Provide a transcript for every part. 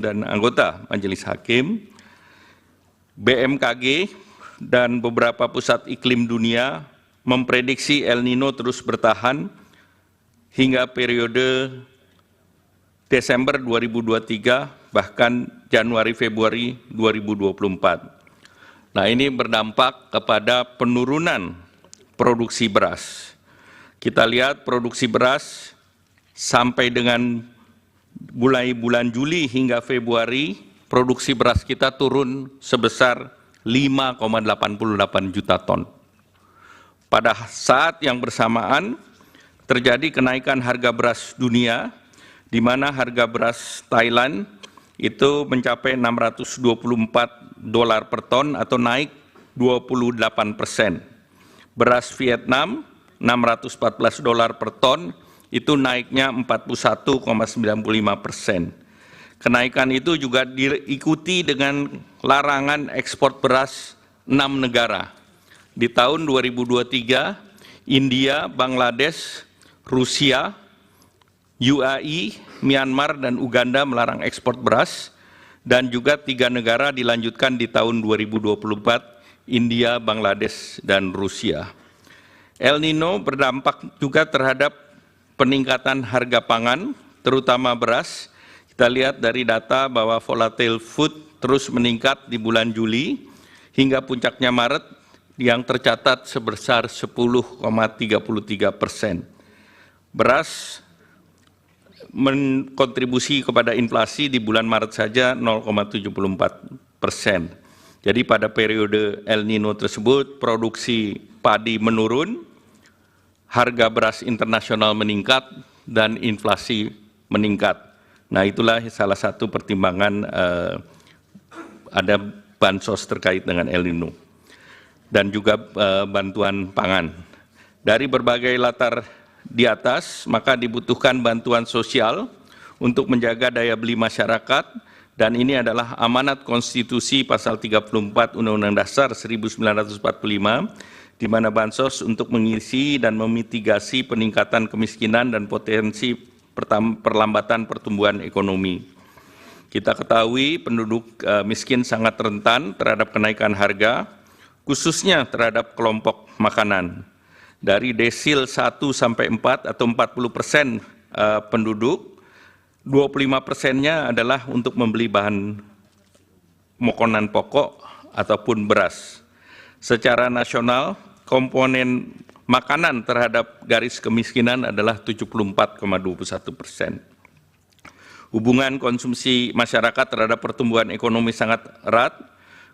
dan anggota Majelis Hakim, BMKG dan beberapa pusat iklim dunia memprediksi El Nino terus bertahan hingga periode Desember 2023 bahkan Januari-Februari 2024. Nah, ini berdampak kepada penurunan produksi beras. Kita lihat produksi beras sampai dengan mulai bulan Juli hingga Februari, produksi beras kita turun sebesar 5,88 juta ton. Pada saat yang bersamaan, terjadi kenaikan harga beras dunia, di mana harga beras Thailand itu mencapai $624 per ton atau naik 28%. Beras Vietnam $614 per ton, itu naiknya 41,95%. Kenaikan itu juga diikuti dengan larangan ekspor beras 6 negara. Di tahun 2023, India, Bangladesh, Rusia, UAE, Myanmar, dan Uganda melarang ekspor beras, dan juga 3 negara dilanjutkan di tahun 2024, India, Bangladesh, dan Rusia. El Nino berdampak juga terhadap peningkatan harga pangan, terutama beras. Kita lihat dari data bahwa volatile food terus meningkat di bulan Juli hingga puncaknya Maret yang tercatat sebesar 10,33%. Beras menkontribusi kepada inflasi di bulan Maret saja 0,74%. Jadi pada periode El Nino tersebut produksi padi menurun, harga beras internasional meningkat, dan inflasi meningkat. Nah, itulah salah satu pertimbangan ada bansos terkait dengan El Nino dan juga bantuan pangan. Dari berbagai latar di atas, maka dibutuhkan bantuan sosial untuk menjaga daya beli masyarakat, dan ini adalah amanat konstitusi pasal 34 Undang-Undang Dasar 1945, di mana bansos untuk mengisi dan memitigasi peningkatan kemiskinan dan potensi perlambatan pertumbuhan ekonomi. Kita ketahui penduduk miskin sangat rentan terhadap kenaikan harga, khususnya terhadap kelompok makanan. Dari desil 1 sampai 4 atau 40% penduduk, 25%-nya adalah untuk membeli bahan makanan pokok ataupun beras. Secara nasional, komponen makanan terhadap garis kemiskinan adalah 74,21%. Hubungan konsumsi masyarakat terhadap pertumbuhan ekonomi sangat erat.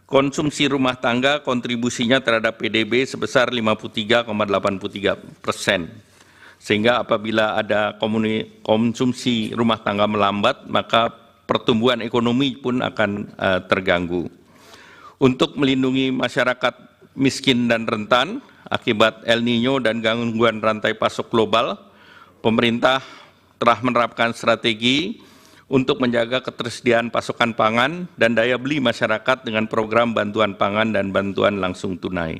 Konsumsi rumah tangga kontribusinya terhadap PDB sebesar 53,83%. Sehingga apabila ada konsumsi rumah tangga melambat, maka pertumbuhan ekonomi pun akan terganggu. Untuk melindungi masyarakat miskin dan rentan akibat El Nino dan gangguan rantai pasok global, pemerintah telah menerapkan strategi untuk menjaga ketersediaan pasokan pangan dan daya beli masyarakat dengan program bantuan pangan dan bantuan langsung tunai.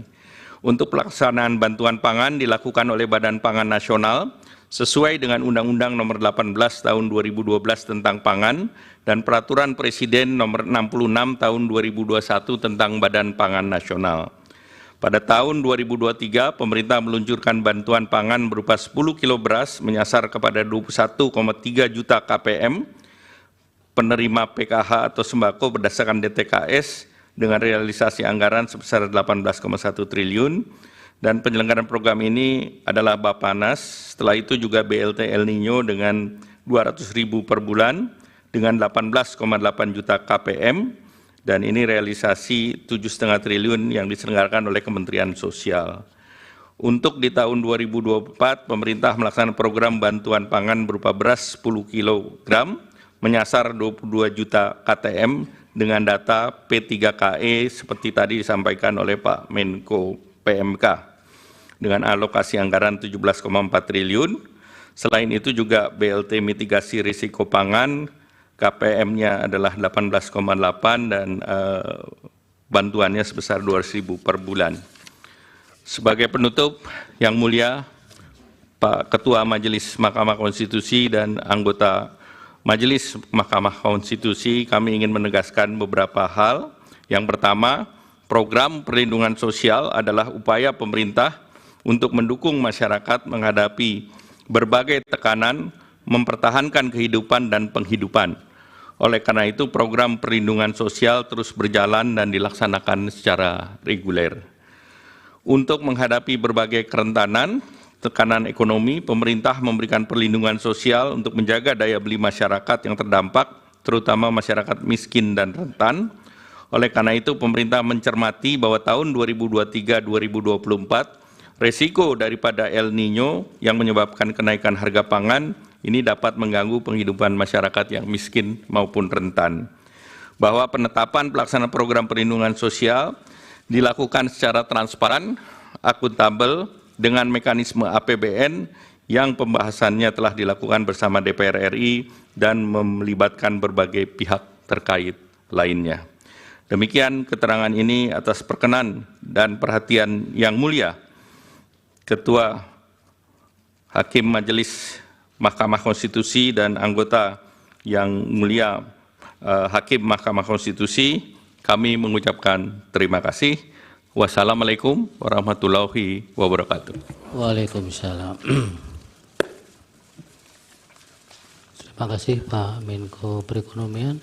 Untuk pelaksanaan bantuan pangan dilakukan oleh Badan Pangan Nasional sesuai dengan Undang-Undang Nomor 18 Tahun 2012 tentang Pangan dan Peraturan Presiden Nomor 66 Tahun 2021 tentang Badan Pangan Nasional. Pada tahun 2023, pemerintah meluncurkan bantuan pangan berupa 10 kilo beras menyasar kepada 21,3 juta KPM penerima PKH atau sembako berdasarkan DTKS dengan realisasi anggaran sebesar 18,1 triliun, dan penyelenggaraan program ini adalah Bappenas. Setelah itu juga BLT El Nino dengan 200.000 per bulan dengan 18,8 juta KPM, dan ini realisasi 7,5 triliun yang diselenggarakan oleh Kementerian Sosial. Untuk di tahun 2024, pemerintah melaksanakan program bantuan pangan berupa beras 10 kg menyasar 22 juta KTM dengan data P3KE seperti tadi disampaikan oleh Pak Menko PMK dengan alokasi anggaran 17,4 triliun. Selain itu juga BLT mitigasi risiko pangan KPM-nya adalah 18,8 dan bantuannya sebesar 200.000 per bulan. Sebagai penutup, yang mulia Pak Ketua Majelis Mahkamah Konstitusi dan anggota Majelis Mahkamah Konstitusi, kami ingin menegaskan beberapa hal. Yang pertama, program perlindungan sosial adalah upaya pemerintah untuk mendukung masyarakat menghadapi berbagai tekanan, mempertahankan kehidupan dan penghidupan. Oleh karena itu, program perlindungan sosial terus berjalan dan dilaksanakan secara reguler. Untuk menghadapi berbagai kerentanan, tekanan ekonomi, pemerintah memberikan perlindungan sosial untuk menjaga daya beli masyarakat yang terdampak, terutama masyarakat miskin dan rentan. Oleh karena itu, pemerintah mencermati bahwa tahun 2023-2024, resiko daripada El Nino yang menyebabkan kenaikan harga pangan ini dapat mengganggu penghidupan masyarakat yang miskin maupun rentan. Bahwa penetapan pelaksanaan program perlindungan sosial dilakukan secara transparan, akuntabel, dengan mekanisme APBN yang pembahasannya telah dilakukan bersama DPR RI dan melibatkan berbagai pihak terkait lainnya. Demikian keterangan ini atas perkenan dan perhatian yang mulia Ketua Hakim Majelis Mahkamah Konstitusi dan anggota yang mulia Hakim Mahkamah Konstitusi, kami mengucapkan terima kasih. Wassalamualaikum warahmatullahi wabarakatuh. Waalaikumsalam. Terima kasih Pak Menko Perekonomian.